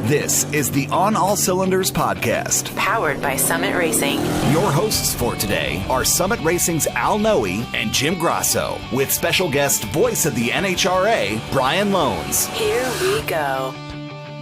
This is the On All Cylinders podcast, powered by Summit Racing. Your hosts for today are Summit Racing's Al Noe and Jim Grasso, with special guest voice of the NHRA, Brian Lohnes. Here we go.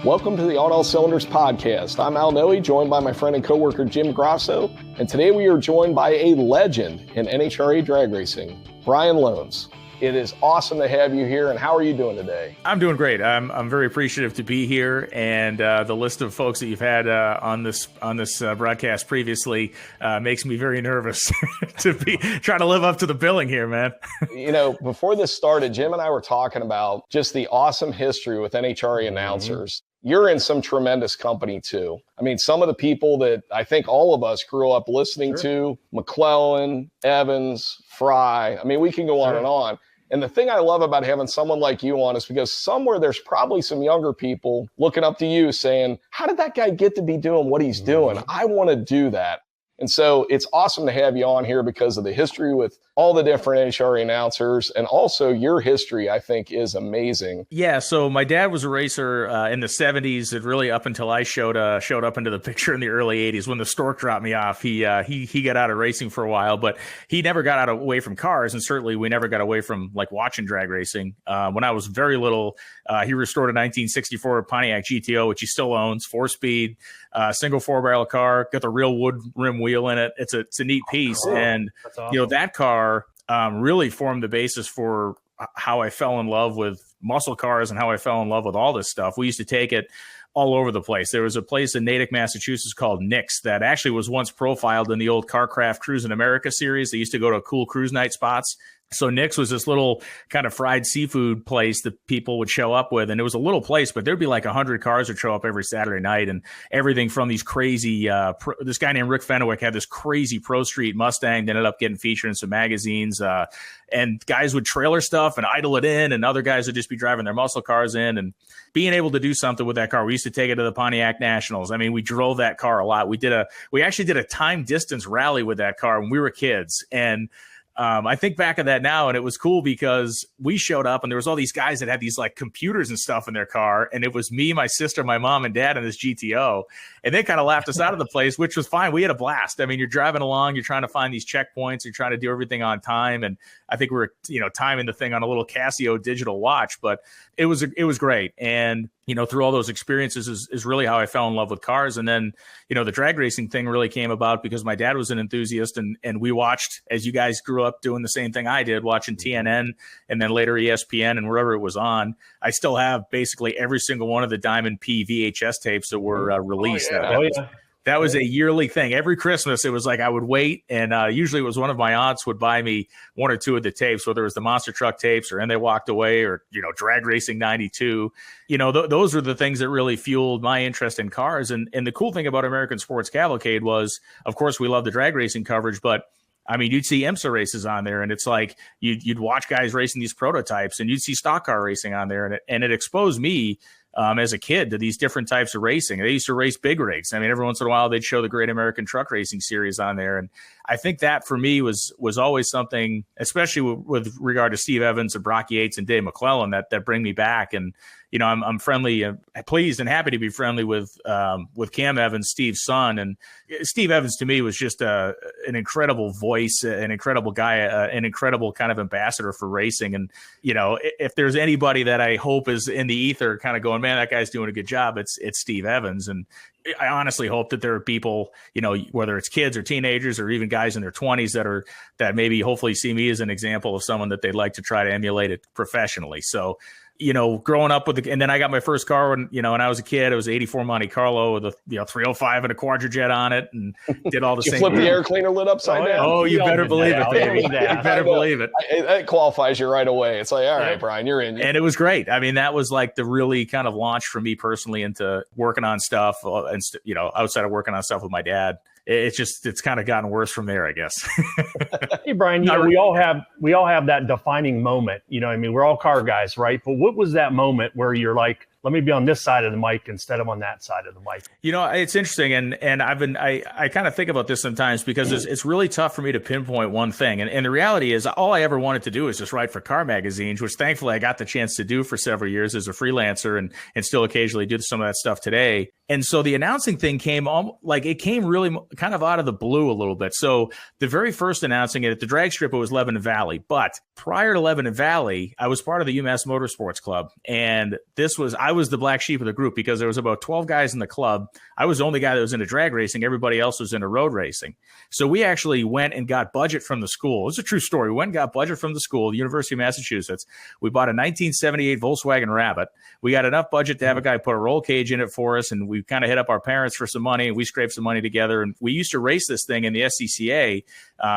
Welcome to the On All Cylinders podcast. I'm Al Noe, joined by my friend and coworker Jim Grasso, and today we are joined by a legend in NHRA drag racing, Brian Lohnes. It is awesome to have you here, and how are you doing today? I'm doing great. I'm very appreciative to be here, and the list of folks that you've had on this broadcast previously makes me very nervous to be trying to live up to the billing here, man. You know, before this started, Jim and I were talking about just the awesome history with NHRA announcers. You're in some tremendous company too. I mean, some of the people that I think all of us grew up listening to, McClellan, Evans, Fry. I mean, we can go on and on. And the thing I love about having someone like you on is because somewhere there's probably some younger people looking up to you saying, how did that guy get to be doing what he's doing? I want to do that. And so it's awesome to have you on here because of the history with all the different NHRA announcers, and also your history, I think, is amazing. Yeah, so my dad was a racer in the 70s, and really up until I showed up into the picture in the early 80s when the stork dropped me off. He got out of racing for a while, but he never got away from cars, and certainly we never got away from like watching drag racing. When I was very little, he restored a 1964 Pontiac GTO, which he still owns, 4-speed, single 4-barrel car, got the real wood rim wheel in it. It's a neat piece, and awesome. You know, that car really formed the basis for how I fell in love with muscle cars and how I fell in love with all this stuff. We used to take it all over the place. There was a place in Natick, Massachusetts called Nick's that actually was once profiled in the old Carcraft Cruise in America series. They used to go to cool cruise night spots. So Nick's was this little kind of fried seafood place that people would show up with. And it was a little place, but there'd be like 100 cars would show up every Saturday night, and everything from these crazy, this guy named Rick Fenwick had this crazy Pro Street Mustang that ended up getting featured in some magazines. And guys would trailer stuff and idle it in, and other guys would just be driving their muscle cars in, and being able to do something with that car. We used to take it to the Pontiac Nationals. I mean, we drove that car a lot. We actually did a time distance rally with that car when we were kids. And I think back of that now, and it was cool because we showed up and there was all these guys that had these like computers and stuff in their car. And it was me, my sister, my mom, and dad in this GTO. And they kind of laughed us out of the place, which was fine. We had a blast. I mean, you're driving along, you're trying to find these checkpoints, you're trying to do everything on time. And I think we were, timing the thing on a little Casio digital watch, but it was great. And, through all those experiences is really how I fell in love with cars. And then, the drag racing thing really came about because my dad was an enthusiast, and we watched, as you guys grew up doing the same thing I did, watching TNN and then later ESPN and wherever it was on. I still have basically every single one of the Diamond P VHS tapes that were released. That was a yearly thing. Every Christmas, it was like I would wait, and usually it was one of my aunts would buy me one or two of the tapes, whether it was the Monster Truck tapes or And They Walked Away or, Drag Racing 92. Those were the things that really fueled my interest in cars. And the cool thing about American Sports Cavalcade was, of course, we love the drag racing coverage, but I mean, you'd see IMSA races on there, and it's like you'd watch guys racing these prototypes, and you'd see stock car racing on there, and it exposed me as a kid to these different types of racing. They used to race big rigs. I mean, every once in a while they'd show the Great American Truck Racing Series on there. And I think that for me was always something, especially with regard to Steve Evans and Brock Yates and Dave McClellan, that bring me back. And, I'm friendly, pleased and happy to be friendly with Cam Evans, Steve's son. And Steve Evans to me was just an incredible voice, an incredible guy, an incredible kind of ambassador for racing. And, if there's anybody that I hope is in the ether kind of going, man, that guy's doing a good job, it's Steve Evans. And I honestly hope that there are people, whether it's kids or teenagers or even guys in their 20s that maybe hopefully see me as an example of someone that they'd like to try to emulate it professionally. So, growing up and then I got my first car when I was a kid. It was 84 Monte Carlo with a 305 and a Quadrojet on it, and did all the same. Flip the air cleaner lid upside down. Oh, you better believe it, baby. You better believe it. That qualifies you right away. It's like, all right, Brian, you're in. And it was great. I mean, that was like the really kind of launch for me personally into working on stuff, and outside of working on stuff with my dad. It's kind of gotten worse from there, I guess. Hey, Brian, we all have that defining moment. We're all car guys, right? But what was that moment where you're like, let me be on this side of the mic instead of on that side of the mic. You know, it's interesting. And I kind of think about this sometimes because it's really tough for me to pinpoint one thing. And the reality is all I ever wanted to do is just write for car magazines, which thankfully I got the chance to do for several years as a freelancer and still occasionally do some of that stuff today. And so the announcing thing came really kind of out of the blue a little bit. So the very first announcing it at the drag strip, it was Lebanon Valley. But prior to Lebanon Valley, I was part of the UMass Motorsports Club. And I was the black sheep of the group because there was about 12 guys in the club. I was the only guy that was into drag racing. Everybody else was into road racing. So we actually went and got budget from the school. It's a true story. We went and got budget from the school, the University of Massachusetts. We bought a 1978 Volkswagen Rabbit. We got enough budget to have a guy put a roll cage in it for us, and we kind of hit up our parents for some money, and we scraped some money together. And we used to race this thing in the SCCA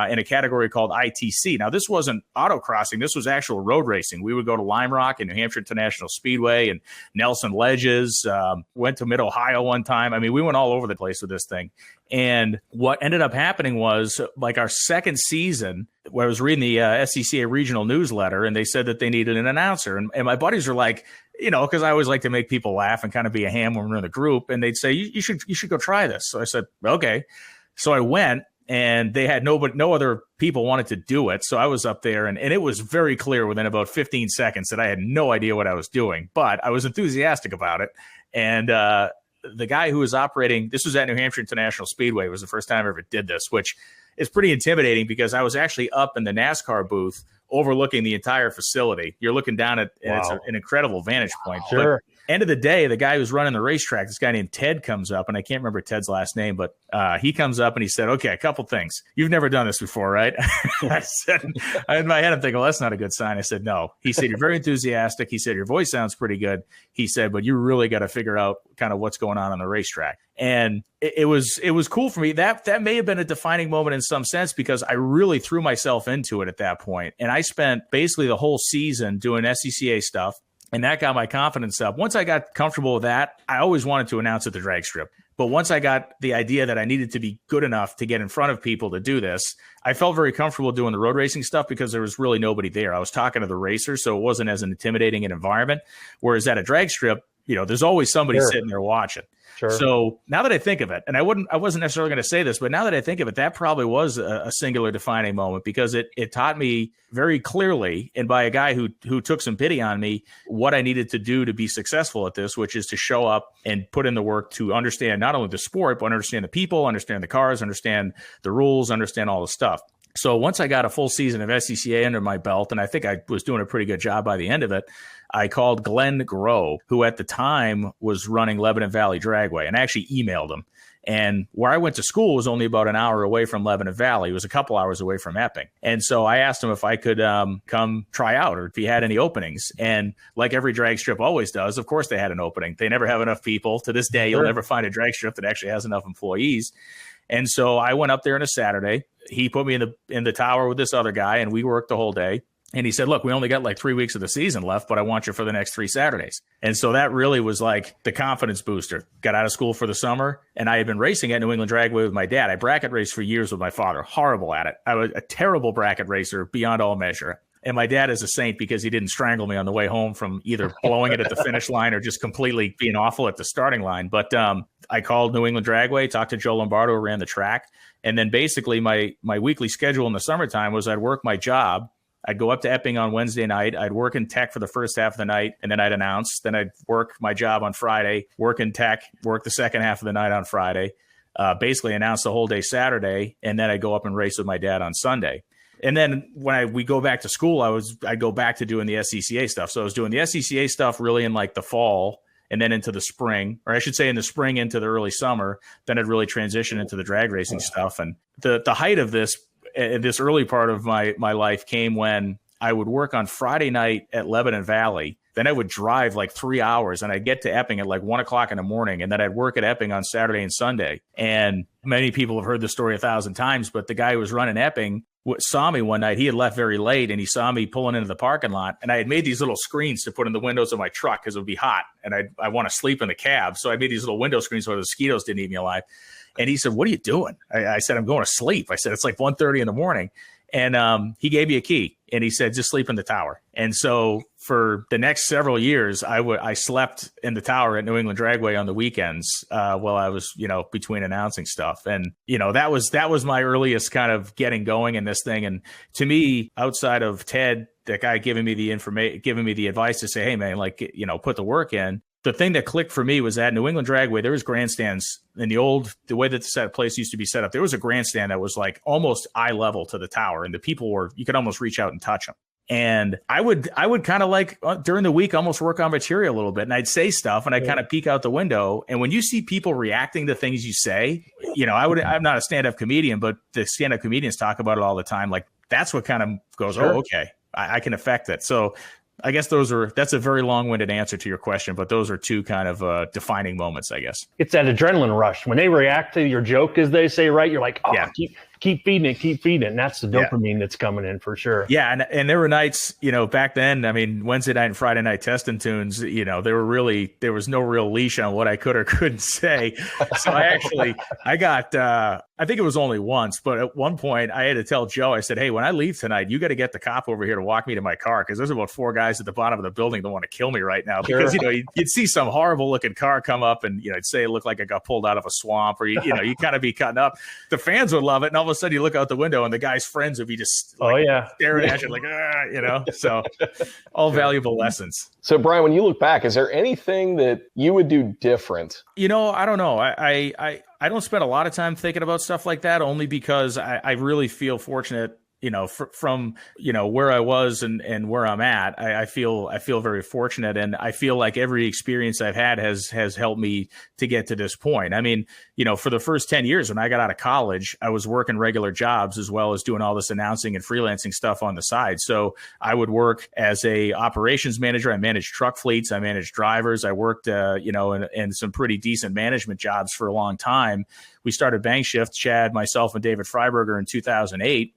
in a category called ITC. Now, this wasn't autocrossing. This was actual road racing. We would go to Lime Rock and New Hampshire International Speedway and Nelson Ledges, went to Mid-Ohio one time. I mean, we went all over the place with this thing. And what ended up happening was like our second season, where I was reading the SCCA regional newsletter, and they said that they needed an announcer. And my buddies were like, you know, because I always like to make people laugh and kind of be a ham when we're in the group. And they'd say, you should go try this. So I said, okay. So I went, and they had no other people wanted to do it. So I was up there, and it was very clear within about 15 seconds that I had no idea what I was doing, but I was enthusiastic about it. And the guy who was operating, this was at New Hampshire International Speedway. It was the first time I ever did this, which is pretty intimidating because I was actually up in the NASCAR booth overlooking the entire facility. You're looking down at, and it's an incredible vantage point. Sure. But end of the day, the guy who's running the racetrack, this guy named Ted, comes up, and I can't remember Ted's last name, but he comes up and he said, okay, a couple things. You've never done this before, right? I said, in my head, I'm thinking, well, that's not a good sign. I said, no. He said, you're very enthusiastic. He said, your voice sounds pretty good. He said, but you really got to figure out kind of what's going on the racetrack. And it was cool for me. That may have been a defining moment in some sense because I really threw myself into it at that point. And I spent basically the whole season doing SCCA stuff. And that got my confidence up. Once I got comfortable with that, I always wanted to announce at the drag strip. But once I got the idea that I needed to be good enough to get in front of people to do this, I felt very comfortable doing the road racing stuff because there was really nobody there. I was talking to the racers, so it wasn't as intimidating an environment. Whereas at a drag strip, you know, there's always somebody sitting there watching. Sure. So now that I think of it, and I wasn't necessarily going to say this, but now that I think of it, that probably was a singular defining moment because it taught me very clearly, and by a guy who took some pity on me, what I needed to do to be successful at this, which is to show up and put in the work to understand not only the sport, but understand the people, understand the cars, understand the rules, understand all the stuff. So once I got a full season of SCCA under my belt, and I think I was doing a pretty good job by the end of it, I called Glenn Groh, who at the time was running Lebanon Valley Dragway, and I actually emailed him. And where I went to school was only about an hour away from Lebanon Valley. It was a couple hours away from Epping. And so I asked him if I could come try out or if he had any openings. And like every drag strip always does, of course they had an opening. They never have enough people. To this day, you'll never find a drag strip that actually has enough employees. And so I went up there on a Saturday. He put me in the tower with this other guy, and we worked the whole day. And he said, look, we only got like 3 weeks of the season left, but I want you for the next 3 Saturdays. And so that really was like the confidence booster. Got out of school for the summer, and I had been racing at New England Dragway with my dad. I bracket raced for years with my father. Horrible at it. I was a terrible bracket racer beyond all measure. And my dad is a saint because he didn't strangle me on the way home from either blowing it at the finish line or just completely being awful at the starting line. But I called New England Dragway, talked to Joe Lombardo, who ran the track. And then basically my weekly schedule in the summertime was I'd work my job. I'd go up to Epping on Wednesday night. I'd work in tech for the first half of the night, and then I'd announce. Then I'd work my job on Friday, work in tech, work the second half of the night on Friday, basically announce the whole day Saturday, and then I'd go up and race with my dad on Sunday. And then when we go back to school, I'd go back to doing the SCCA stuff. So I was doing the SCCA stuff really in like the fall and then into the spring, or I should say in the spring into the early summer. Then I'd really transition into the drag racing stuff. And the height of this early part of my life came when I would work on Friday night at Lebanon Valley. Then I would drive like 3 hours, and I'd get to Epping at like 1 o'clock in the morning. And then I'd work at Epping on Saturday and Sunday. And many people have heard the story 1,000 times, but the guy who was running Epping saw me one night. He had left very late, and he saw me pulling into the parking lot. And I had made these little screens to put in the windows of my truck because it would be hot, and I want to sleep in the cab. So I made these little window screens so the mosquitoes didn't eat me alive. And he said, what are you doing? I said, I'm going to sleep. I said, it's like 1:30 in the morning. And he gave me a key and he said, just sleep in the tower. And so for the next several years, I slept in the tower at New England Dragway on the weekends while I was, between announcing stuff. And, that was my earliest kind of getting going in this thing. And to me, outside of Ted, that guy giving me the advice to say, hey man, put the work in. The thing that clicked for me was at New England Dragway, there was grandstands in the way that the place used to be set up. There was a grandstand that was like almost eye level to the tower, and the people you could almost reach out and touch them. And I would kind of during the week almost work on material a little bit, and I'd say stuff and I'd kind of peek out the window. And when you see people reacting to things you say, I'm not a stand-up comedian, but the stand-up comedians talk about it all the time. Like that's what kind of goes, sure. Oh, okay, I can affect it. So I guess that's a very long-winded answer to your question, but those are two kind of defining moments, I guess. It's that adrenaline rush. When they react to your joke, as they say, right? You're like, oh, yeah. Keep feeding it. And that's the dopamine that's coming in for sure. Yeah. And there were nights, back then, I mean, Wednesday night and Friday night testing tunes, there was no real leash on what I could or couldn't say. So I think it was only once, but at one point I had to tell Joe, I said, hey, when I leave tonight, you got to get the cop over here to walk me to my car. Cause there's about 4 guys at the bottom of the building that want to kill me right now. Because, you'd see some horrible looking car come up and, it'd say it looked like it got pulled out of a swamp, or, you kind of be cutting up. The fans would love it. And all of a sudden you look out the window and the guy's friends would be just staring at you like, so all valuable lessons. So Brian, when you look back, is there anything that you would do different? I don't know. I don't spend a lot of time thinking about stuff like that, only because I really feel fortunate, from where I was and where I'm at. I feel very fortunate, and I feel like every experience I've had has helped me to get to this point. I mean, for the first 10 years when I got out of college, I was working regular jobs as well as doing all this announcing and freelancing stuff on the side. So I would work as a operations manager. I managed truck fleets. I managed drivers. I worked, in some pretty decent management jobs for a long time. We started Bank Shift, Chad, myself, and David Freiberger in 2008.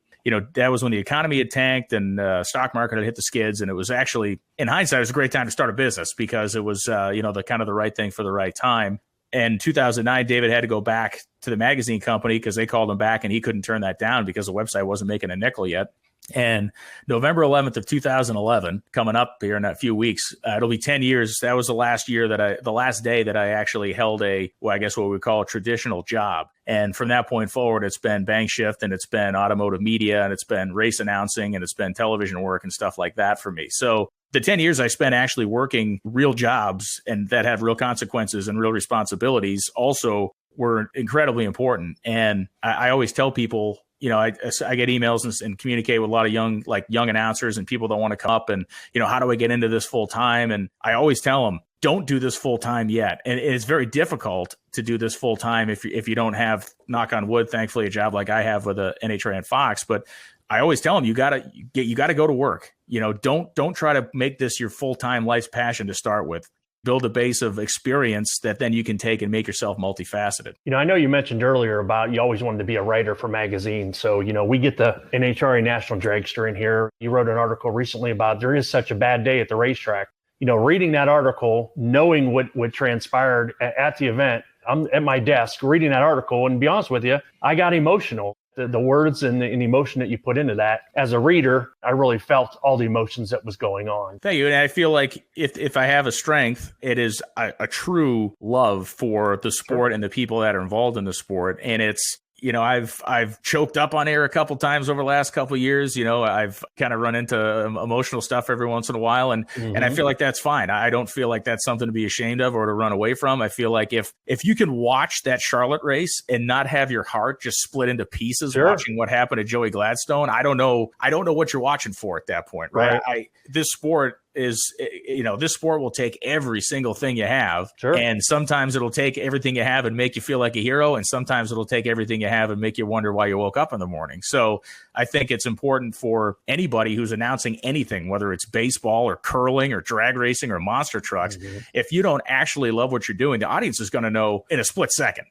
That was when the economy had tanked and stock market had hit the skids. And it was actually, in hindsight, it was a great time to start a business because it was, the kind of the right thing for the right time. And 2009, David had to go back to the magazine company because they called him back and he couldn't turn that down because the website wasn't making a nickel yet. And November 11th of 2011, coming up here in a few weeks, it'll be 10 years. That was the last day that I actually held what we call a traditional job. And from that point forward, it's been Bank Shift, and it's been automotive media, and it's been race announcing, and it's been television work and stuff like that for me. So the 10 years I spent actually working real jobs and that had real consequences and real responsibilities also were incredibly important. And I always tell people, I get emails and communicate with a lot of young announcers and people that want to come up and, how do I get into this full time? And I always tell them, don't do this full time yet. And it's very difficult to do this full time if you don't have, knock on wood, thankfully, a job like I have with a NHRA and Fox. But I always tell them, you gotta go to work. Don't try to make this your full time life's passion to start with. Build a base of experience that then you can take and make yourself multifaceted. I know you mentioned earlier about you always wanted to be a writer for magazines. So, we get the NHRA National Dragster in here. You wrote an article recently about there is such a bad day at the racetrack. Reading that article, knowing what transpired at the event, I'm at my desk reading that article, and to be honest with you, I got emotional. The words and the emotion that you put into that. As a reader, I really felt all the emotions that was going on. Thank you. And I feel like if I have a strength, it is a true love for the sport and the people that are involved in the sport. And it's, I've choked up on air a couple times over the last couple of years. I've kind of run into emotional stuff every once in a while. And I feel like that's fine. I don't feel like that's something to be ashamed of or to run away from. I feel like if you can watch that Charlotte race and not have your heart just split into pieces, watching what happened to Joey Gladstone, I don't know what you're watching for at that point. Right. This sport will take every single thing you have. Sure. And sometimes it'll take everything you have and make you feel like a hero. And sometimes it'll take everything you have and make you wonder why you woke up in the morning. So I think it's important for anybody who's announcing anything, whether it's baseball or curling or drag racing or monster trucks, if you don't actually love what you're doing, the audience is going to know in a split second.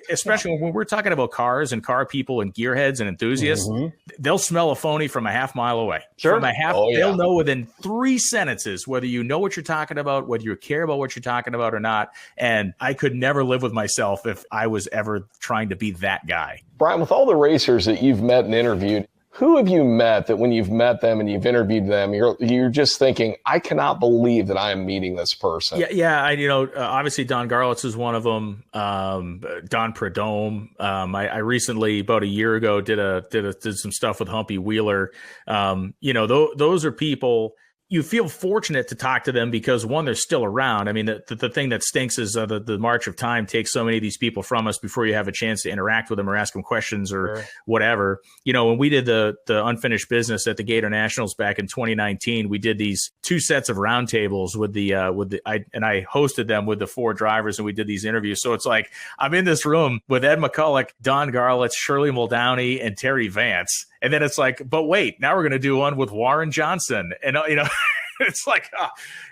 Especially when we're talking about cars and car people and gearheads and enthusiasts, they'll smell a phony from a half mile away. Sure. They'll know within 3 sentences whether you know what you're talking about, whether you care about what you're talking about or not. And I could never live with myself if I was ever trying to be that guy. Brian, with all the racers that you've met and interviewed, Who have you met that when you've met them and you've interviewed them, you're just thinking, I cannot believe that I am meeting this person? Yeah. Obviously Don Garlits is one of them. Don Prudhomme. I recently, about a year ago, did some stuff with Humpy Wheeler. Those are people. You feel fortunate to talk to them because, one, they're still around. I mean, the thing that stinks is the march of time takes so many of these people from us before you have a chance to interact with them or ask them questions or whatever. When we did the unfinished business at the Gator Nationals back in 2019, we did these 2 sets of roundtables I hosted them with the 4 drivers, and we did these interviews. So it's like I'm in this room with Ed McCulloch, Don Garlits, Shirley Muldowney, and Terry Vance. And then it's like, but wait, now we're going to do one with Warren Johnson. And, it's like,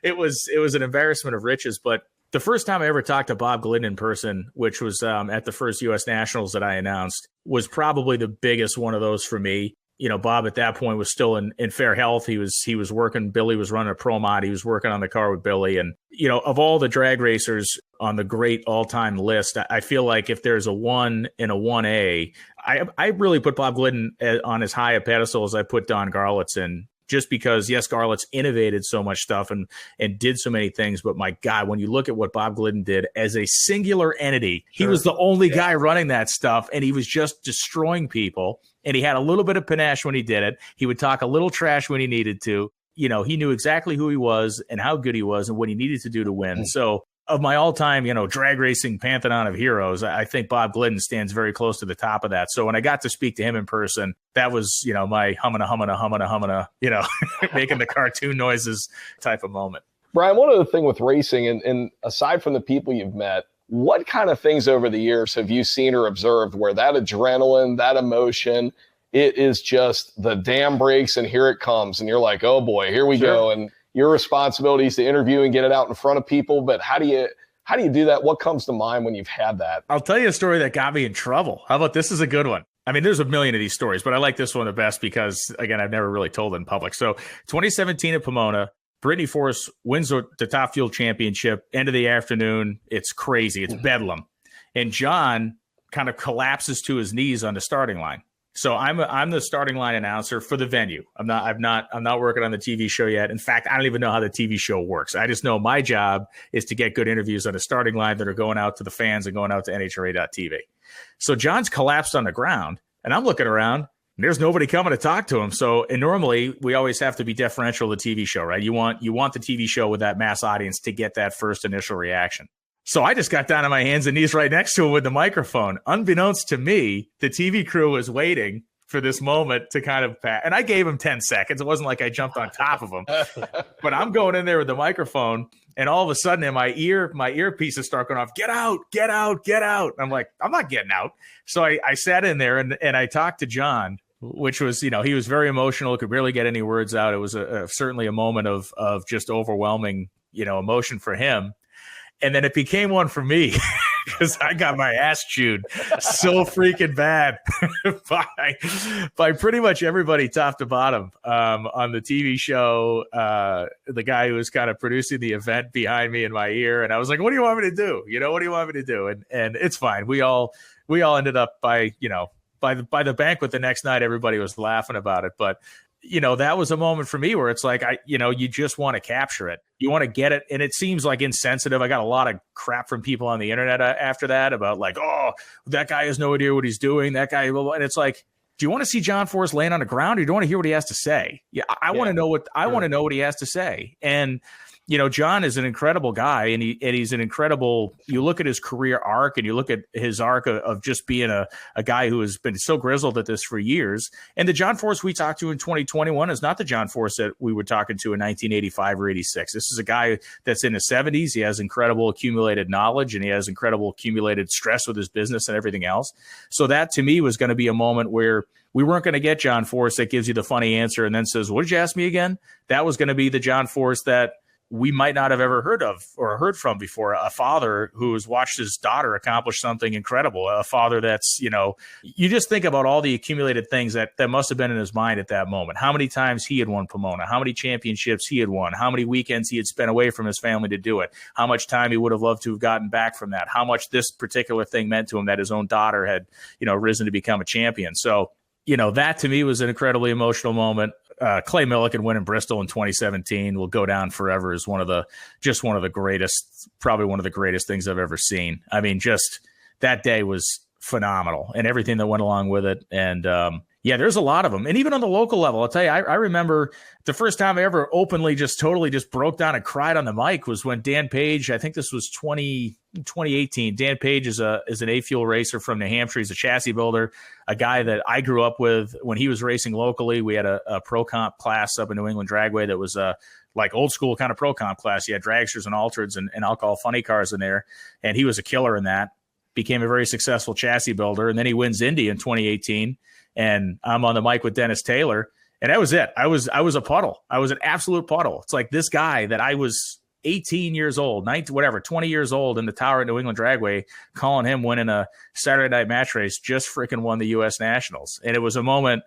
it was an embarrassment of riches. But the first time I ever talked to Bob Glidden in person, which was at the first U.S. Nationals that I announced, was probably the biggest one of those for me. Bob at that point was still in fair health. He was working. Billy was running a pro mod. He was working on the car with Billy. And, of all the drag racers on the great all-time list, I feel like if there's a 1 and a 1A, I really put Bob Glidden on as high a pedestal as I put Don Garlits in, just because, yes, Garlits innovated so much stuff and did so many things. But my God, when you look at what Bob Glidden did as a singular entity, he was the only guy running that stuff, and he was just destroying people. And he had a little bit of panache when he did it. He would talk a little trash when he needed to. He knew exactly who he was and how good he was and what he needed to do to win. So of my all-time, drag racing pantheon of heroes, I think Bob Glidden stands very close to the top of that. So when I got to speak to him in person, that was, my hummina, making the cartoon noises type of moment. Brian, one other thing with racing, and aside from the people you've met, what kind of things over the years have you seen or observed where that adrenaline, that emotion, it is just the dam breaks and here it comes. And you're like, oh boy, here we go. And your responsibility is to interview and get it out in front of people. But how do you do that? What comes to mind when you've had that? I'll tell you a story that got me in trouble. How about this? Is a good one. I mean, there's a million of these stories, but I like this one the best because, again, I've never really told it in public. So 2017 at Pomona, Brittany Force wins the Top Fuel Championship. End of the afternoon. It's crazy. It's bedlam. And John kind of collapses to his knees on the starting line. So I'm the starting line announcer for the venue. I'm not working on the TV show yet. In fact, I don't even know how the TV show works. I just know my job is to get good interviews on the starting line that are going out to the fans and going out to NHRA.TV. So John's collapsed on the ground, and I'm looking around. And there's nobody coming to talk to him. So, and normally we always have to be deferential to the TV show, right? You want the TV show with that mass audience to get that first initial reaction. So I just got down on my hands and knees right next to him with the microphone. Unbeknownst to me, the TV crew was waiting for this moment to kind of pass. And I gave him 10 seconds. It wasn't like I jumped on top of him. But I'm going in there with the microphone, and all of a sudden in my earpieces start going off, get out, get out, get out. I'm like, I'm not getting out. So I sat in there and I talked to John, which was, he was very emotional, could barely get any words out. It was certainly a moment of just overwhelming, emotion for him. And then it became one for me because I got my ass chewed so freaking bad by pretty much everybody top to bottom on the TV show. The guy who was kind of producing the event behind me in my ear. And I was like, what do you want me to do? What do you want me to do? And it's fine. We all ended up by the banquet the next night, everybody was laughing about it. But that was a moment for me where it's like, you just want to capture it. You want to get it. And it seems like insensitive. I got a lot of crap from people on the internet after that about like, oh, that guy has no idea what he's doing. That guy. And it's like, do you want to see John Force laying on the ground, or do you want to hear what he has to say? Yeah. I want to know what he has to say. And, John is an incredible guy, and he's an incredible, you look at his career arc and you look at his arc of just being a guy who has been so grizzled at this for years. And the John Force we talked to in 2021 is not the John Force that we were talking to in 1985 or 86. This is a guy that's in his 70s. He has incredible accumulated knowledge, and he has incredible accumulated stress with his business and everything else. So that to me was going to be a moment where we weren't going to get John Force that gives you the funny answer and then says, what did you ask me again? That was going to be the John Force that we might not have ever heard of or heard from before. A father who has watched his daughter accomplish something incredible. A father that's, you just think about all the accumulated things that must have been in his mind at that moment. How many times he had won Pomona, how many championships he had won, how many weekends he had spent away from his family to do it, how much time he would have loved to have gotten back from that, how much this particular thing meant to him that his own daughter had, risen to become a champion. So that to me was an incredibly emotional moment. Clay Millican winning Bristol in 2017 will go down forever as one of the greatest, probably one of the greatest things I've ever seen. I mean, just that day was phenomenal and everything that went along with it. And there's a lot of them. And even on the local level, I'll tell you, I remember the first time I ever openly totally broke down and cried on the mic was when Dan Page, I think this was 2018. Dan Page is an A-Fuel racer from New Hampshire. He's a chassis builder, a guy that I grew up with when he was racing locally. We had a pro comp class up in New England Dragway that was like old school kind of pro comp class. You had dragsters and altereds and alcohol funny cars in there. And he was a killer in that, became a very successful chassis builder. And then he wins Indy in 2018. And I'm on the mic with Dennis Taylor. And that was it. I was a puddle. I was an absolute puddle. It's like this guy that I was 18 years old, 19, whatever, 20 years old in the tower at New England Dragway, calling him winning a Saturday night match race, just freaking won the U.S. Nationals. And it was a moment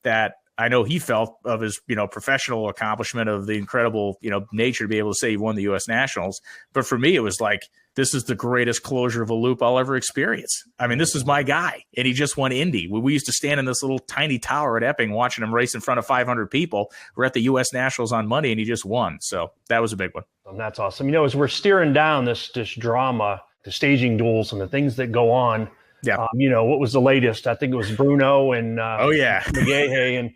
that I know he felt of his, professional accomplishment, of the incredible, nature to be able to say he won the U.S. Nationals. But for me, it was like, this is the greatest closure of a loop I'll ever experience. I mean, this is my guy, and he just won Indy. We used to stand in this little tiny tower at Epping watching him race in front of 500 people. We're at the U.S. Nationals on Monday, and he just won. So that was a big one. That's awesome. As we're steering down this drama, the staging duels and the things that go on, what was the latest? I think it was Bruno and McGahey. And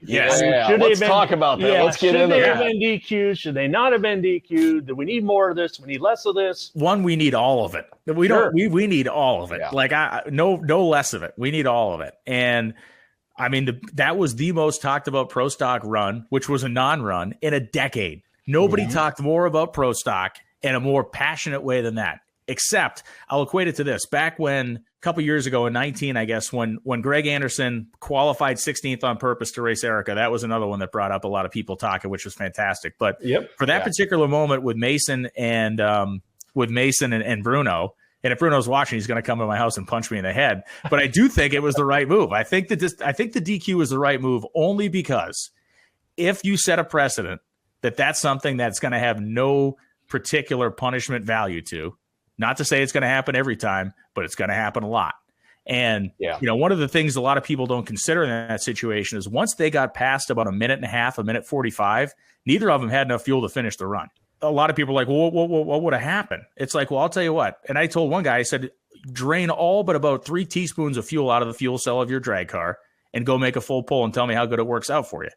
let's talk about that. Let's get into that. Should they have been DQ'd? Should they not have been DQ'd? Do we need more of this? Do we need less of this? One, we need all of it. We don't. We need all of it. Yeah. No less of it. We need all of it. And I mean, that was the most talked about pro stock run, which was a non-run in a decade. Nobody talked more about pro stock in a more passionate way than that. Except I'll equate it to this. Back when a couple years ago in 19, I guess, when Greg Anderson qualified 16th on purpose to race Erica, that was another one that brought up a lot of people talking, which was fantastic. But for that particular moment with Mason and Bruno, and if Bruno's watching, he's going to come to my house and punch me in the head. But I do think it was the right move. I think the DQ was the right move only because if you set a precedent that's something that's going to have no particular punishment value to. Not to say it's going to happen every time, but it's going to happen a lot. And, one of the things a lot of people don't consider in that situation is once they got past about a minute and a half, a minute 45, neither of them had enough fuel to finish the run. A lot of people are like, well, what would have happened? It's like, well, I'll tell you what. And I told one guy, I said, drain all but about 3 teaspoons of fuel out of the fuel cell of your drag car and go make a full pull and tell me how good it works out for you.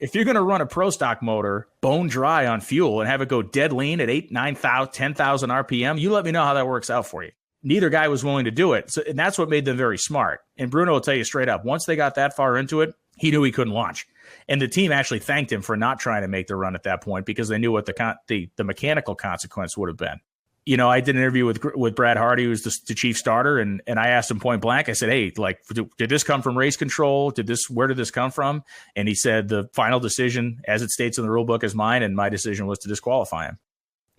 If you're going to run a pro stock motor bone dry on fuel and have it go dead lean at 8, 9,000, 10,000 RPM, you let me know how that works out for you. Neither guy was willing to do it. So, and that's what made them very smart. And Bruno will tell you straight up, once they got that far into it, he knew he couldn't launch. And the team actually thanked him for not trying to make the run at that point because they knew what the mechanical consequence would have been. I did an interview with Brad Hardy, who's the chief starter, and I asked him point blank. I said, "Hey, did this come from race control? Where did this come from?" And he said, "The final decision, as it states in the rule book, is mine, and my decision was to disqualify him."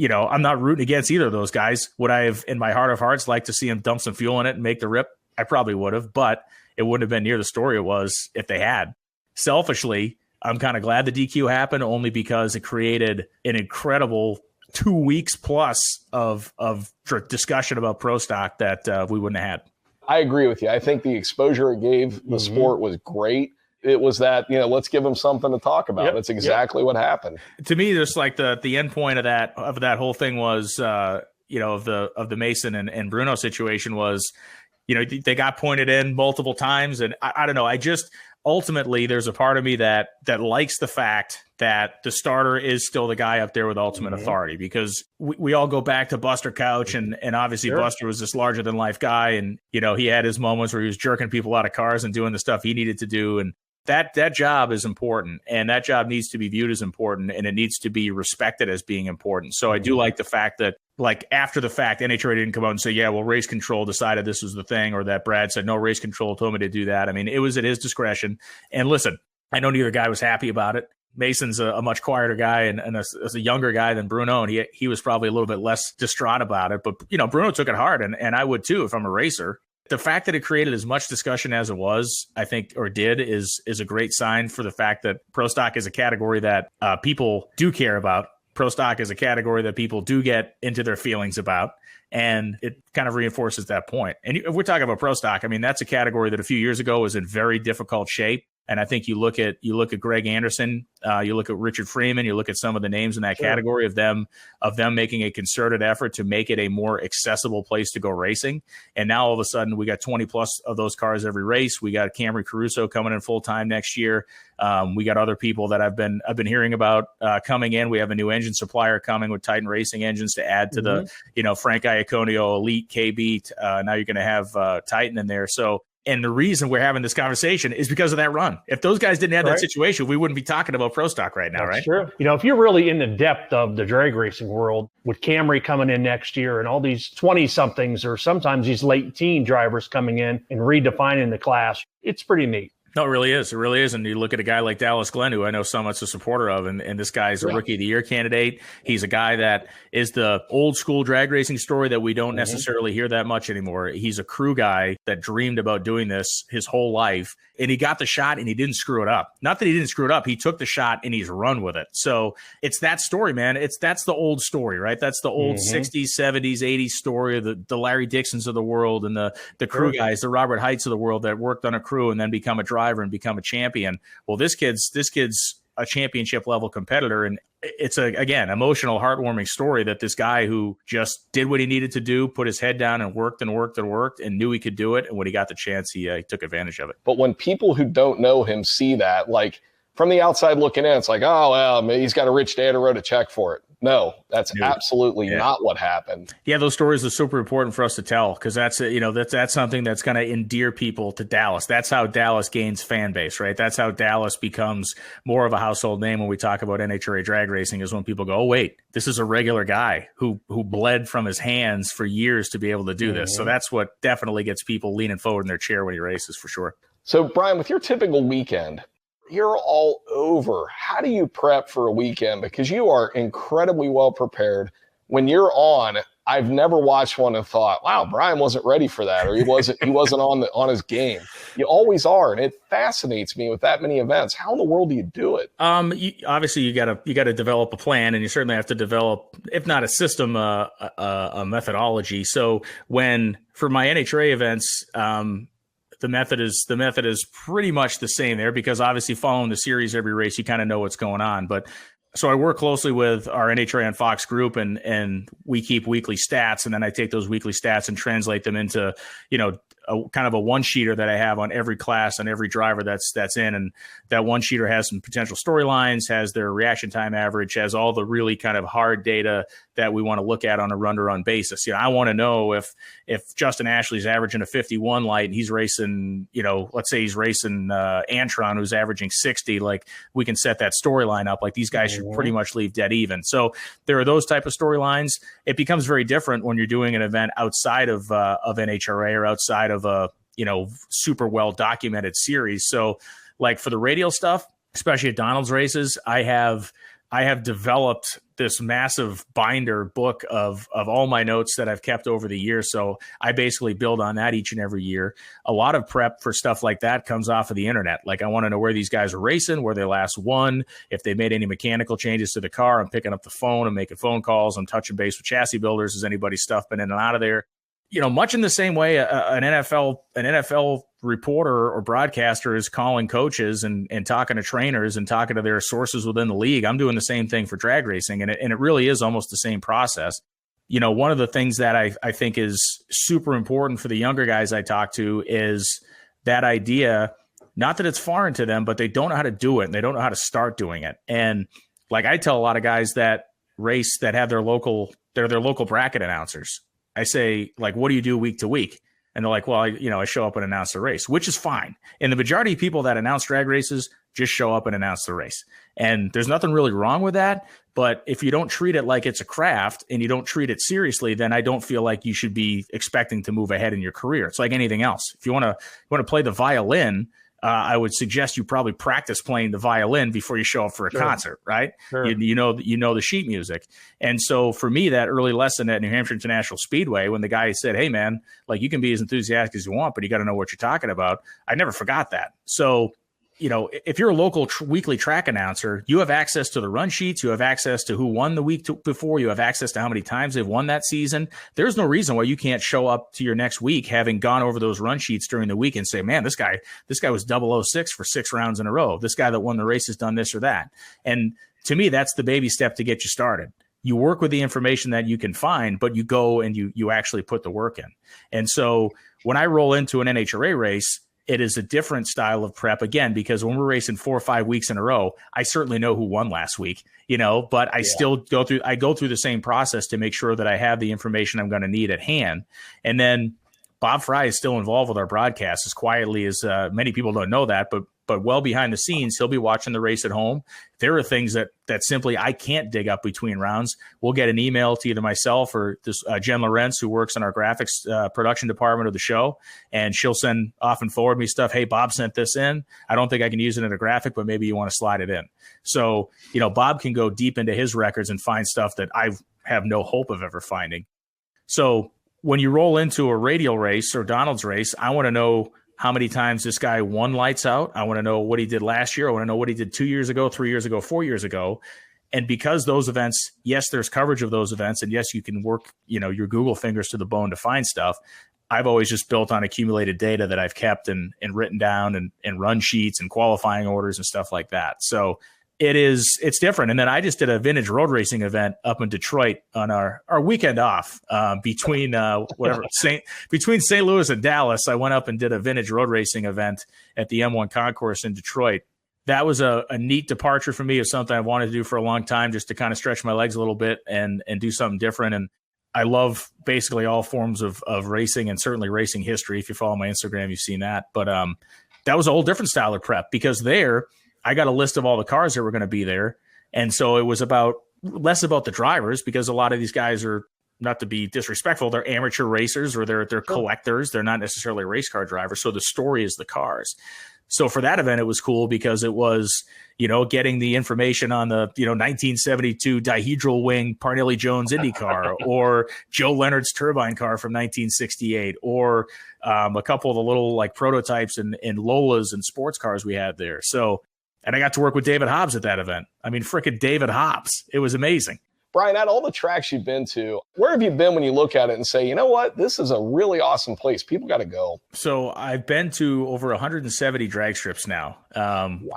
I'm not rooting against either of those guys. Would I have, in my heart of hearts, liked to see him dump some fuel in it and make the rip? I probably would have, but it wouldn't have been near the story it was if they had. Selfishly, I'm kind of glad the DQ happened, only because it created an incredible 2 weeks plus of discussion about pro stock that we wouldn't have had. I agree with you. I think the exposure it gave the sport was great. It was that, let's give them something to talk about. That's exactly what happened. To me, there's like the end point of that whole thing was, of the Mason and Bruno situation was, they got pointed in multiple times. And I don't know. Ultimately, there's a part of me that likes the fact that the starter is still the guy up there with ultimate authority, because we all go back to Buster Couch, and obviously Buster was this larger than life guy, and he had his moments where he was jerking people out of cars and doing the stuff he needed to do, and that job is important, and that job needs to be viewed as important, and it needs to be respected as being important. So I do like the fact that, like, after the fact, NHRA didn't come out and say, yeah, well, race control decided this was the thing, or that Brad said, no, race control told me to do that. I mean, it was at his discretion. And listen, I know neither guy was happy about it. Mason's a much quieter guy and a younger guy than Bruno, and he was probably a little bit less distraught about it. But, Bruno took it hard, and I would too if I'm a racer. The fact that it created as much discussion as it was, I think, or did, is a great sign for the fact that pro stock is a category that people do care about. Pro stock is a category that people do get into their feelings about, and it kind of reinforces that point. And if we're talking about pro stock, I mean, that's a category that a few years ago was in very difficult shape. And I think you look at Greg Anderson, you look at Richard Freeman, you look at some of the names in that category of them making a concerted effort to make it a more accessible place to go racing. And now all of a sudden we got 20 plus of those cars every race. We got Camry Caruso coming in full time next year. We got other people that I've been hearing about coming in. We have a new engine supplier coming with Titan Racing engines to add to the Frank Iaconio Elite KB. Now you're going to have Titan in there. So. And the reason we're having this conversation is because of that run. If those guys didn't have that situation, we wouldn't be talking about Pro Stock right now, That's right? True. If you're really in the depth of the drag racing world, with Camry coming in next year and all these 20-somethings or sometimes these late teen drivers coming in and redefining the class, it's pretty neat. No, it really is. It really is. And you look at a guy like Dallas Glenn, who I know so much a supporter of, and this guy's a Rookie of the Year candidate. He's a guy that is the old school drag racing story that we don't necessarily hear that much anymore. He's a crew guy that dreamed about doing this his whole life, and he got the shot and he didn't screw it up. Not that he didn't screw it up. He took the shot and he's run with it. So it's that story, man. That's the old story, right? That's the old 60s, 70s, 80s story of the Larry Dixons of the world and the crew guys, the Robert Heights of the world that worked on a crew and then become a driver and become a champion. Well, this kid's a championship level competitor, and it's again emotional, heartwarming story that this guy who just did what he needed to do, put his head down and worked and knew he could do it, and when he got the chance, he took advantage of it. But when people who don't know him see that, like from the outside looking in, it's like, oh well, he's got a rich dad who wrote a check for it. No, that's absolutely not what happened. Yeah, those stories are super important for us to tell because that's something that's going to endear people to Dallas. That's how Dallas gains fan base, right? That's how Dallas becomes more of a household name when we talk about NHRA drag racing, is when people go, oh, wait, this is a regular guy who bled from his hands for years to be able to do this. So that's what definitely gets people leaning forward in their chair when he races, for sure. So, Brian, with your typical weekend, you're all over. How do you prep for a weekend? Because you are incredibly well prepared. When you're on, I've never watched one and thought, wow, Brian wasn't ready for that, or he wasn't on his game. You always are, and it fascinates me with that many events. How in the world do you do it? Obviously you gotta develop a plan, and you certainly have to develop, if not a system, a methodology. So for my NHRA events, the method is pretty much the same there, because obviously following the series every race, you kind of know what's going on. But so I work closely with our NHRA on Fox group, and we keep weekly stats, and then I take those weekly stats and translate them into, a kind of a one-sheeter that I have on every class and every driver that's in. And that one-sheeter has some potential storylines, has their reaction time average, has all the really kind of hard data that we want to look at on a run-to-run basis. I want to know if Justin Ashley's averaging a 51 light and he's racing, let's say he's racing Antron, who's averaging 60, like we can set that storyline up. Like these guys should pretty much leave dead even. So there are those type of storylines. It becomes very different when you're doing an event outside of NHRA or outside of a super well documented series. So like for the radial stuff, especially at Donald's races, I have developed this massive binder book of all my notes that I've kept over the years. So I basically build on that each and every year. A lot of prep for stuff like that comes off of the internet. Like I want to know where these guys are racing, where they last won, if they made any mechanical changes to the car. I'm picking up the phone, I'm making phone calls, I'm touching base with chassis builders. Has anybody's stuff been in and out of there? Much in the same way an NFL reporter or broadcaster is calling coaches and talking to trainers and talking to their sources within the league. I'm doing the same thing for drag racing, and it really is almost the same process. One of the things that I think is super important for the younger guys I talk to is that idea, not that it's foreign to them, but they don't know how to do it and they don't know how to start doing it. And like I tell a lot of guys that race that have their local bracket announcers, I say, like, what do you do week to week? And they're like, well, I show up and announce the race, which is fine. And the majority of people that announce drag races just show up and announce the race. And there's nothing really wrong with that. But if you don't treat it like it's a craft and you don't treat it seriously, then I don't feel like you should be expecting to move ahead in your career. It's like anything else. If you want to play the violin, I would suggest you probably practice playing the violin before you show up for a concert, right? Sure. You know the sheet music. And so for me, that early lesson at New Hampshire International Speedway, when the guy said, hey man, like you can be as enthusiastic as you want, but you got to know what you're talking about. I never forgot that. So if you're a local weekly track announcer, you have access to the run sheets. You have access to who won the week before. You have access to how many times they've won that season. There's no reason why you can't show up to your next week having gone over those run sheets during the week and say, man, this guy was 006 for 6 rounds in a row. This guy that won the race has done this or that. And to me, that's the baby step to get you started. You work with the information that you can find, but you go and you actually put the work in. And so when I roll into an NHRA race, it is a different style of prep, again, because when we're racing 4 or 5 weeks in a row, I certainly know who won last week, but I still go through the same process to make sure that I have the information I'm going to need at hand. And then Bob Fry is still involved with our broadcast as quietly as many people don't know that, but well behind the scenes, he'll be watching the race at home. There are things that simply I can't dig up between rounds. We'll get an email to either myself or this Jen Lorenz, who works in our graphics production department of the show, and she'll often forward me stuff. Hey, Bob sent this in. I don't think I can use it in a graphic, but maybe you want to slide it in. So, Bob can go deep into his records and find stuff that I have no hope of ever finding. So when you roll into a radial race or Donald's race, I want to know how many times this guy won lights out. I want to know what he did last year. I want to know what he did 2 years ago, 3 years ago, 4 years ago. And because those events, yes, there's coverage of those events, and yes, you can work, your Google fingers to the bone to find stuff. I've always just built on accumulated data that I've kept and written down and run sheets and qualifying orders and stuff like that. So it's different. And then I just did a vintage road racing event up in Detroit on our weekend off between St. Louis and Dallas. I went up and did a vintage road racing event at the M1 Concourse in Detroit. That was a neat departure for me. It was something I wanted to do for a long time, just to kind of stretch my legs a little bit and do something different. And I love basically all forms of racing, and certainly racing history. If you follow my Instagram, you've seen that. But that was a whole different style of prep, because there I got a list of all the cars that were going to be there. And so it was less about the drivers, because a lot of these guys are, not to be disrespectful, they're amateur racers or they're collectors. They're not necessarily race car drivers. So the story is the cars. So for that event, it was cool because it was, getting the information on the, 1972 dihedral wing Parnelli Jones Indy car, or Joe Leonard's turbine car from 1968, or a couple of the little like prototypes and Lolas and sports cars we had there. So, and I got to work with David Hobbs at that event. I mean, frickin' David Hobbs. It was amazing. Brian, at all the tracks you've been to, where have you been when you look at it and say, you know what, this is a really awesome place. People got to go. So I've been to over 170 drag strips now,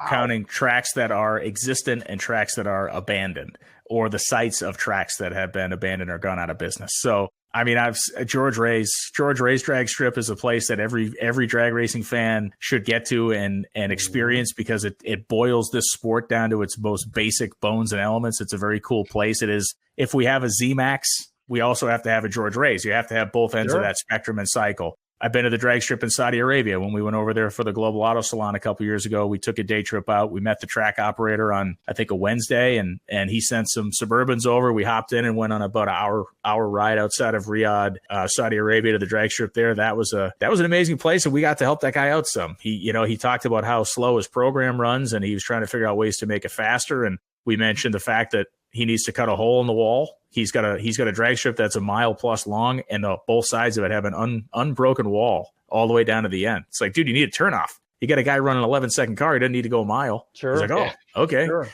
counting tracks that are existent and tracks that are abandoned, or the sites of tracks that have been abandoned or gone out of business. So I mean, George Ray's drag strip is a place that every drag racing fan should get to and experience, because it boils this sport down to its most basic bones and elements. It's a very cool place. It is. If we have a Z-Max, we also have to have a George Ray's. You have to have both ends of that spectrum and cycle. I've been to the drag strip in Saudi Arabia. When we went over there for the Global Auto Salon a couple years ago, we took a day trip out. We met the track operator on, I think, a Wednesday, and he sent some Suburbans over. We hopped in and went on about an hour ride outside of Riyadh, Saudi Arabia, to the drag strip there. That was an amazing place, and we got to help that guy out some. He talked about how slow his program runs, and he was trying to figure out ways to make it faster. And we mentioned the fact that he needs to cut a hole in the wall. He's got a drag strip that's a mile plus long, and both sides of it have an unbroken wall all the way down to the end. It's like, dude, you need a turnoff. You got a guy running an 11-second car. He doesn't need to go a mile. Sure. It's like, oh, okay. Sure.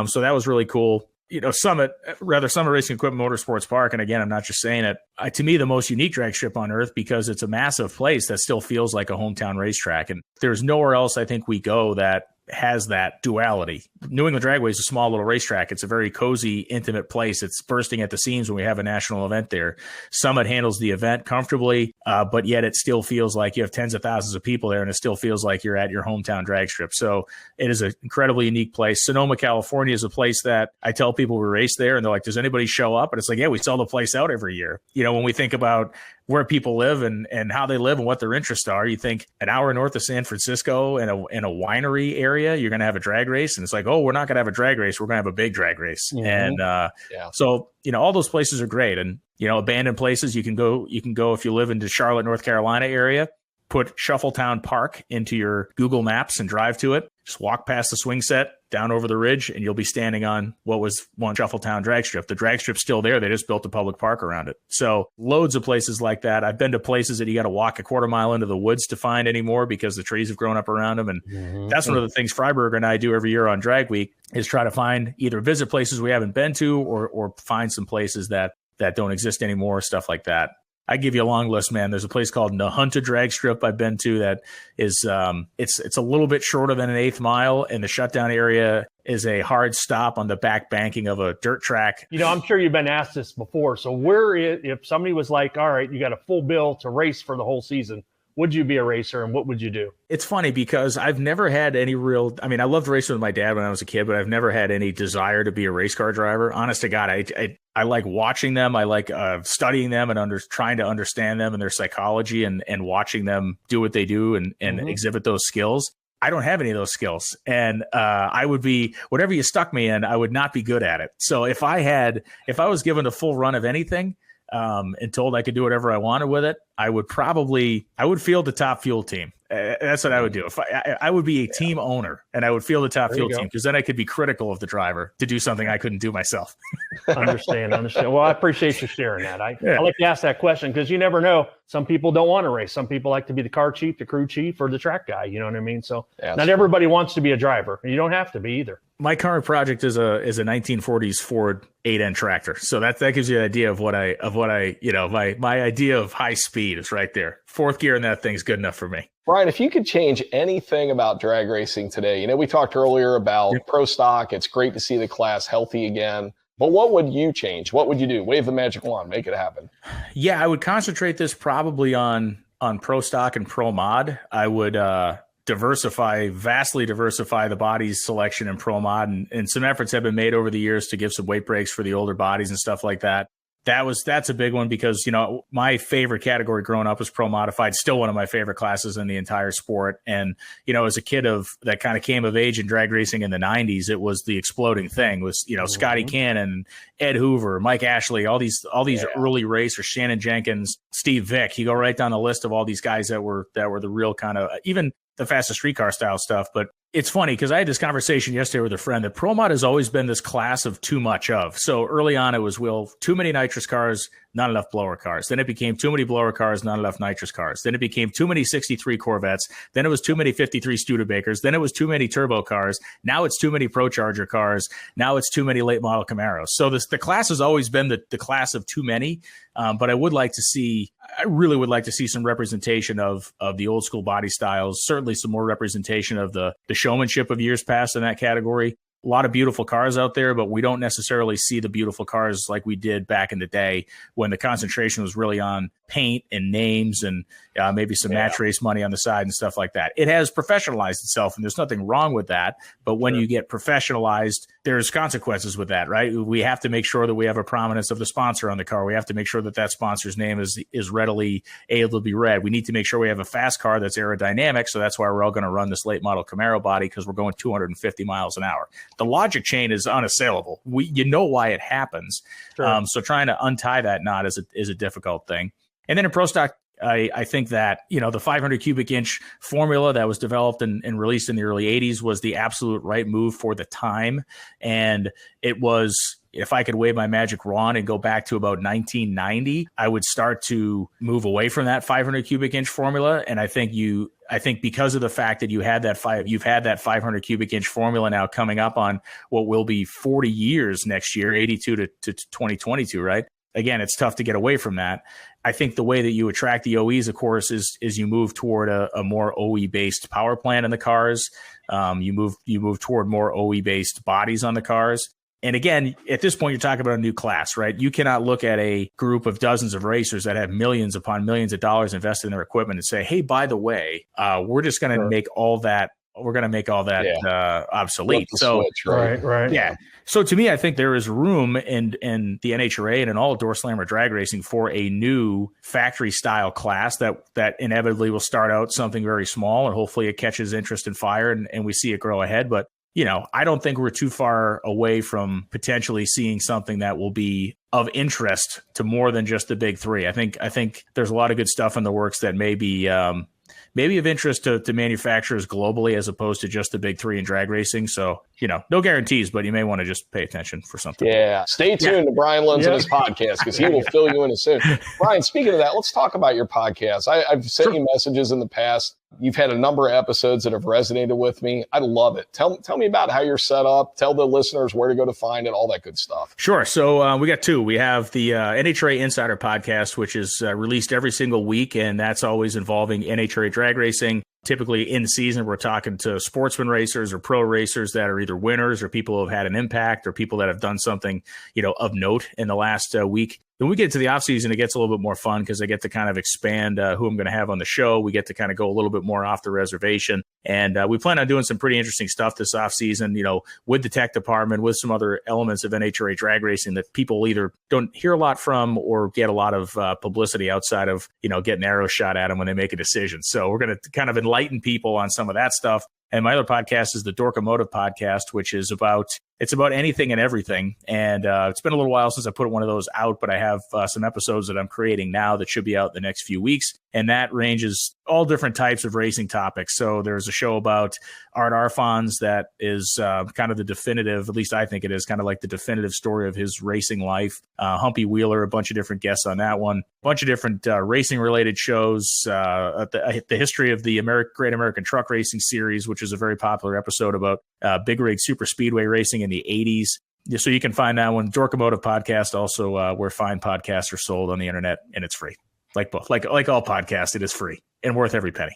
So that was really cool. Summit Racing Equipment Motorsports Park. And again, I'm not just saying it. To me, the most unique drag strip on earth, because it's a massive place that still feels like a hometown racetrack. And there's nowhere else I think we go that has that duality. New England Dragway is a small little racetrack. It's a very cozy, intimate place. It's bursting at the seams when we have a national event there. Summit handles the event comfortably, but yet it still feels like you have tens of thousands of people there, and it still feels like you're at your hometown drag strip. So it is an incredibly unique place. Sonoma, California is a place that I tell people we race there, and they're like, does anybody show up? And it's like, yeah, we sell the place out every year. When we think about where people live and how they live and what their interests are, you think an hour north of San Francisco in a winery area, you're going to have a drag race. And it's like, oh, we're not going to have a drag race. We're going to have a big drag race. Mm-hmm. And so, all those places are great. And, abandoned places, you can go if you live in the Charlotte, North Carolina area, put Shuffletown Park into your Google Maps and drive to it. Just walk past the swing set. down over the ridge, and you'll be standing on what was one Shuffletown drag strip. The drag strip's still there. They just built a public park around it. So loads of places like that. I've been to places that you got to walk a quarter mile into the woods to find anymore because the trees have grown up around them. And that's one of the things Freiberger and I do every year on Drag Week is try to find either visit places we haven't been to or find some places that don't exist anymore, stuff like that. I give you a long list, man. There's a place called Nahunta Drag Strip I've been to that is it's a little bit shorter than an 1/8 mile, and the shutdown area is a hard stop on the back banking of a dirt track. I'm sure you've been asked this before. So if somebody was like, all right, you got a full bill to race for the whole season, would you be a racer and what would you do? It's funny because I've never had any I loved racing with my dad when I was a kid, but I've never had any desire to be a race car driver. Honest to God, I like watching them. I like studying them and trying to understand them and their psychology and watching them do what they do and exhibit those skills. I don't have any of those skills. And I would be, whatever you stuck me in, I would not be good at it. So if I was given a full run of anything, and told I could do whatever I wanted with it, I would field the top fuel team. That's what I would do. If I would be a team owner and I would field the top fuel team because then I could be critical of the driver to do something I couldn't do myself. Understand. Well, I appreciate you sharing that. I like to ask that question because you never know. Some people don't want to race. Some people like to be the car chief, the crew chief, or the track guy. You know what I mean? So not everybody wants to be a driver. You don't have to be either. My current project is a 1940s Ford 8N tractor. So that gives you an idea of what I my idea of high speed is right there. Fourth gear in that thing's good enough for me. Brian, if you could change anything about drag racing today, we talked earlier about pro stock. It's great to see the class healthy again. But what would you change? What would you do? Wave the magic wand, make it happen. Yeah, I would concentrate this probably on pro stock and pro mod. I would vastly diversify the bodies selection in pro mod, and some efforts have been made over the years to give some weight breaks for the older bodies and stuff like that. That's a big one because, my favorite category growing up was pro modified, still one of my favorite classes in the entire sport. And, as a kid that kind of came of age in drag racing in the 90s, it was the exploding thing was, Scotty Cannon, Ed Hoover, Mike Ashley, all these early racers, Shannon Jenkins, Steve Vick. You go right down the list of all these guys that were the real kind of, even the fastest street car style stuff. But it's funny because I had this conversation yesterday with a friend that pro mod has always been this class of too much of. So early on, it was, too many nitrous cars, not enough blower cars. Then it became too many blower cars, not enough nitrous cars. Then it became too many 63 Corvettes. Then it was too many 53 Studebakers. Then it was too many turbo cars. Now it's too many Procharger cars. Now it's too many late model Camaros. So the class has always been the class of too many. But I really would like to see some representation of the old school body styles, certainly some more representation of the showmanship of years past in that category. A lot of beautiful cars out there, but we don't necessarily see the beautiful cars like we did back in the day when the concentration was really on paint and names and maybe some match race money on the side and stuff like that. It has professionalized itself, and there's nothing wrong with that. But when you get professionalized, there's consequences with that, right? We have to make sure that we have a prominence of the sponsor on the car. We have to make sure that sponsor's name is readily able to be read. We need to make sure we have a fast car that's aerodynamic. So that's why we're all going to run this late model Camaro body because we're going 250 miles an hour. The logic chain is unassailable. You know why it happens. Sure. So trying to untie that knot is a difficult thing. And then in pro stock, I think that, the 500 cubic inch formula that was developed and released in the early 80s was the absolute right move for the time. And it was, if I could wave my magic wand and go back to about 1990, I would start to move away from that 500 cubic inch formula. And I think because of the fact that you've had that 500 cubic inch formula now coming up on what will be 40 years next year, 82 to 2022, right? Again, it's tough to get away from that. I think the way that you attract the OEs, of course, is you move toward a more OE-based power plant in the cars. You move toward more OE-based bodies on the cars. And again, at this point, you're talking about a new class, right? You cannot look at a group of dozens of racers that have millions upon millions of dollars invested in their equipment and say, hey, by the way, we're just going to make all that. We're going to make all that obsolete. So, switch, right. Yeah. So to me, I think there is room in the NHRA and in all door slammer drag racing for a new factory style class that inevitably will start out something very small and hopefully it catches interest and fire and we see it grow ahead. But, I don't think we're too far away from potentially seeing something that will be of interest to more than just the big three. I think there's a lot of good stuff in the works that may be maybe of interest to manufacturers globally as opposed to just the big three in drag racing. So, no guarantees, but you may want to just pay attention for something. Yeah. Stay tuned to Brian Lones and his podcast because he will fill you in as soon. Brian, speaking of that, let's talk about your podcast. I've sent you messages in the past. You've had a number of episodes that have resonated with me. I love it. Tell me about how you're set up. Tell the listeners where to go to find it, all that good stuff. Sure. So we got two. We have the NHRA Insider podcast, which is released every single week, and that's always involving NHRA drag racing. Typically in season, we're talking to sportsman racers or pro racers that are either winners or people who have had an impact or people that have done something, of note in the last week. When we get to the off season, it gets a little bit more fun because I get to kind of expand who I'm going to have on the show. We get to kind of go a little bit more off the reservation. And we plan on doing some pretty interesting stuff this off season, with the tech department, with some other elements of NHRA drag racing that people either don't hear a lot from or get a lot of publicity outside of, getting arrows shot at them when they make a decision. So we're going to kind of enlighten people on some of that stuff. And my other podcast is the Dorkomotive podcast, which is about anything and everything. And it's been a little while since I put one of those out, but I have some episodes that I'm creating now that should be out in the next few weeks. And that ranges all different types of racing topics. So there's a show about Art Arfons that is kind of the definitive, at least I think it is, kind of like the definitive story of his racing life. Humpy Wheeler, a bunch of different guests on that one. A bunch of different racing-related shows. The history of the Great American Truck Racing Series, which is a very popular episode about big rig super speedway racing in the 80s. So you can find that one. Dorkomotive podcast, also where fine podcasts are sold on the internet, and it's free. Like all podcasts, it is free and worth every penny.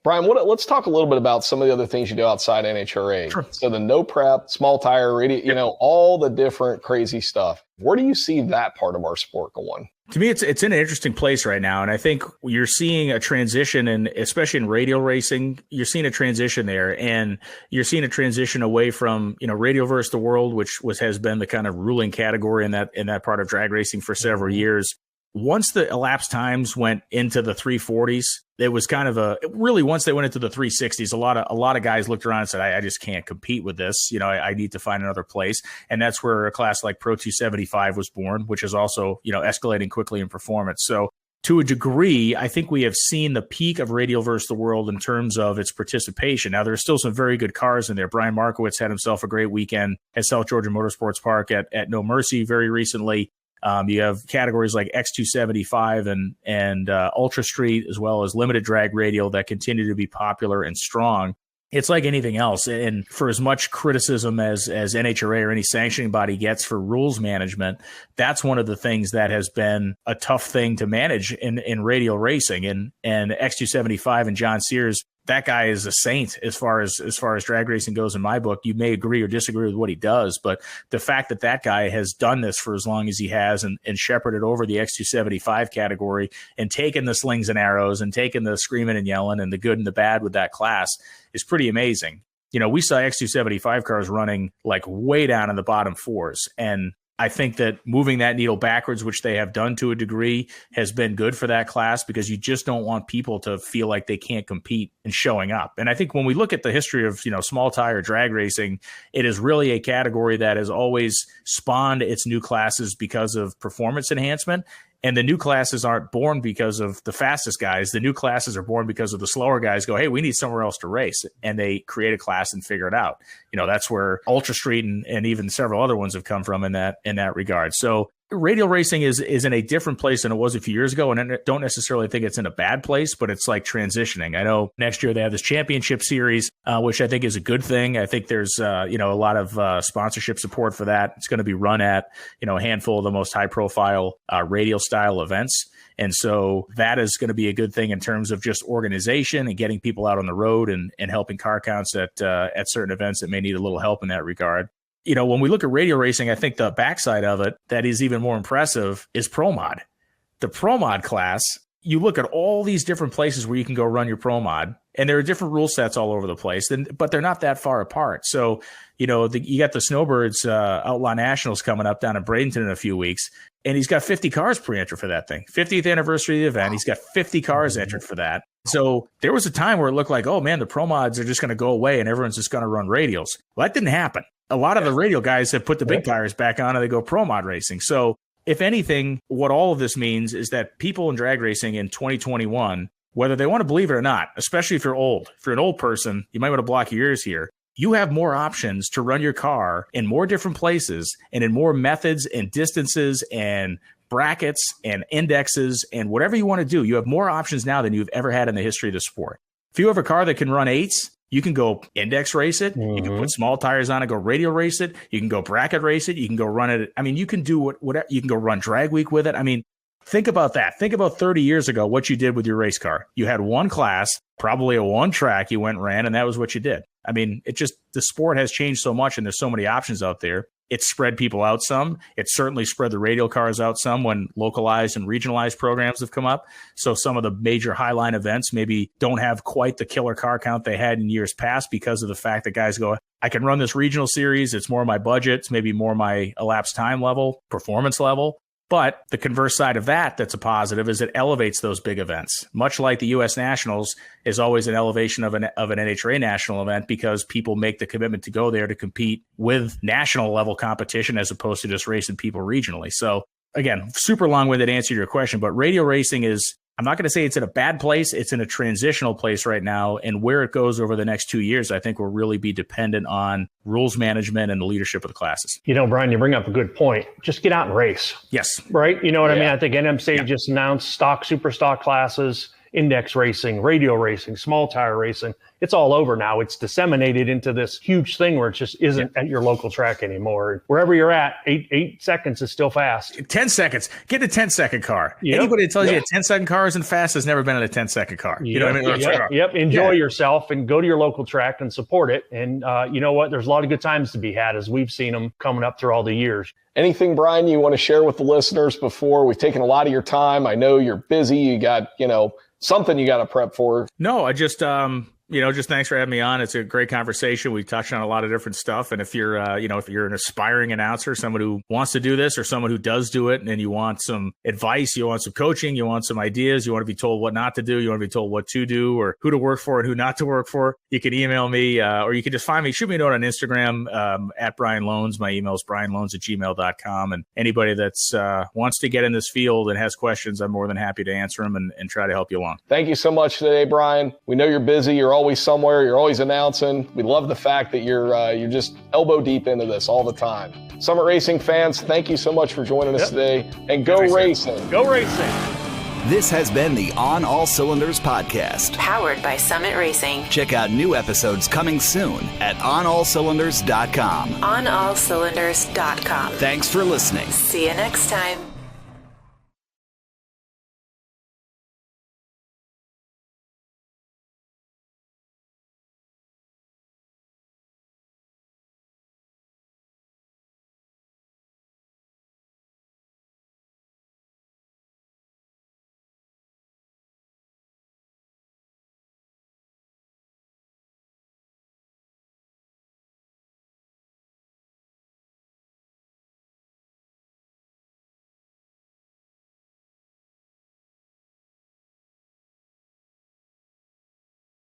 Brian, let's talk a little bit about some of the other things you do outside NHRA. Sure. So the no prep, small tire, radio, all the different crazy stuff. Where do you see that part of our sport going? To me, it's in an interesting place right now. And I think you're seeing a transition, and especially in radial racing, you're seeing a transition there. And you're seeing a transition away from, radial versus the world, which has been the kind of ruling category in that part of drag racing for several years. Once the elapsed times went into the 340s, it was kind of once they went into the 360s, a lot of guys looked around and said, I just can't compete with this. I need to find another place. And that's where a class like Pro 275 was born, which is also, escalating quickly in performance. So to a degree, I think we have seen the peak of radial versus the world in terms of its participation. Now, there's still some very good cars in there. Brian Markowitz had himself a great weekend at South Georgia Motorsports Park at No Mercy very recently. You have categories like X275 and Ultra Street, as well as limited drag radial that continue to be popular and strong. It's like anything else. And for as much criticism as NHRA or any sanctioning body gets for rules management, that's one of the things that has been a tough thing to manage in radial racing. And X275 and John Sears, that guy is a saint as far as drag racing goes in my book. You may agree or disagree with what he does, but the fact that guy has done this for as long as he has and shepherded over the X275 category and taken the slings and arrows and taken the screaming and yelling and the good and the bad with that class is pretty amazing. We saw X275 cars running like way down in the bottom fours, and I think that moving that needle backwards, which they have done to a degree, has been good for that class because you just don't want people to feel like they can't compete in showing up. And I think when we look at the history of, small tire drag racing, it is really a category that has always spawned its new classes because of performance enhancement. And the new classes aren't born because of the fastest guys. The new classes are born because of the slower guys go, hey, we need somewhere else to race. And they create a class and figure it out. That's where Ultra Street and even several other ones have come from in that regard. So radial racing is in a different place than it was a few years ago. And I don't necessarily think it's in a bad place, but it's like transitioning. I know next year they have this championship series, which I think is a good thing. I think there's, a lot of sponsorship support for that. It's going to be run at, a handful of the most high profile radial style events. And so that is going to be a good thing in terms of just organization and getting people out on the road and helping car counts at certain events that may need a little help in that regard. When we look at radial racing, I think the backside of it that is even more impressive is Pro Mod. The Pro Mod class, you look at all these different places where you can go run your Pro Mod, and there are different rule sets all over the place, but they're not that far apart. So, you got the Snowbirds Outlaw Nationals coming up down in Bradenton in a few weeks, and he's got 50 cars pre-entered for that thing. 50th anniversary of the event. He's got 50 cars entered for that. So there was a time where it looked like, oh man, the Pro Mods are just going to go away and everyone's just going to run radials. Well, that didn't happen. A lot of the radial guys have put the big tires back on and they go Pro Mod racing. So if anything, what all of this means is that people in drag racing in 2021 whether they want to believe it or not, especially if you're old. If you're an old person, you might want to block your ears here. You have more options to run your car in more different places and in more methods and distances and brackets and indexes and whatever you want to do. You have more options now than you've ever had in the history of the sport. If you have a car that can run 8s, you can go index race it. You can put small tires on it, go radial race it. You can go bracket race it. You can go run it. I mean, you can do whatever. You can go run drag week with it. I mean, think about that. Think about 30 years ago, what you did with your race car. You had one class, probably a one track you went and ran, and that was what you did. I mean, the sport has changed so much and there's so many options out there. It's spread people out some. It certainly spread the radial cars out some when localized and regionalized programs have come up. So some of the major highline events maybe don't have quite the killer car count they had in years past because of the fact that guys go, I can run this regional series. It's more my budget. It's maybe more my elapsed time level, performance level. But the converse side of that's a positive, is it elevates those big events. Much like the U.S. Nationals is always an elevation of an NHRA national event because people make the commitment to go there to compete with national level competition as opposed to just racing people regionally. So again, super long-winded answer to your question, but radial racing is, I'm not going to say it's in a bad place. It's in a transitional place right now. And where it goes over the next 2 years, I think will really be dependent on rules management and the leadership of the classes. You know, Brian, you bring up a good point. Just get out and race. Yes. Right? You know what I mean? I think NMC just announced stock, super stock classes, index racing, radial racing, small tire racing. It's all over now. It's disseminated into this huge thing where it just isn't at your local track anymore. Wherever you're at, 8 seconds is still fast. 10 seconds. Get a 10-second car. Anybody that tells you a 10-second car isn't fast has never been in a 10-second car. You know what I mean? Enjoy yourself and go to your local track and support it. And you know what? There's a lot of good times to be had as we've seen them coming up through all the years. Anything, Brian, you want to share with the listeners before? We've taken a lot of your time. I know you're busy. You got, something you got to prep for. No, I just, just thanks for having me on. It's a great conversation. We touched on a lot of different stuff. And if you're, if you're an aspiring announcer, someone who wants to do this or someone who does do it, and you want some advice, you want some coaching, you want some ideas, you want to be told what not to do, you want to be told what to do or who to work for and who not to work for, you can email me or you can just find me, shoot me a note on Instagram at Brian Lohnes. My email is brianlohnes@gmail.com. And anybody that's wants to get in this field and has questions, I'm more than happy to answer them and try to help you along. Thank you so much today, Brian. We know you're busy. You're always somewhere. You're always announcing. We love the fact that you're just elbow deep into this all the time. Summit Racing fans, thank you so much for joining us today. And go racing. Go racing. This has been the On All Cylinders podcast. Powered by Summit Racing. Check out new episodes coming soon at OnAllCylinders.com. OnAllCylinders.com. Thanks for listening. See you next time.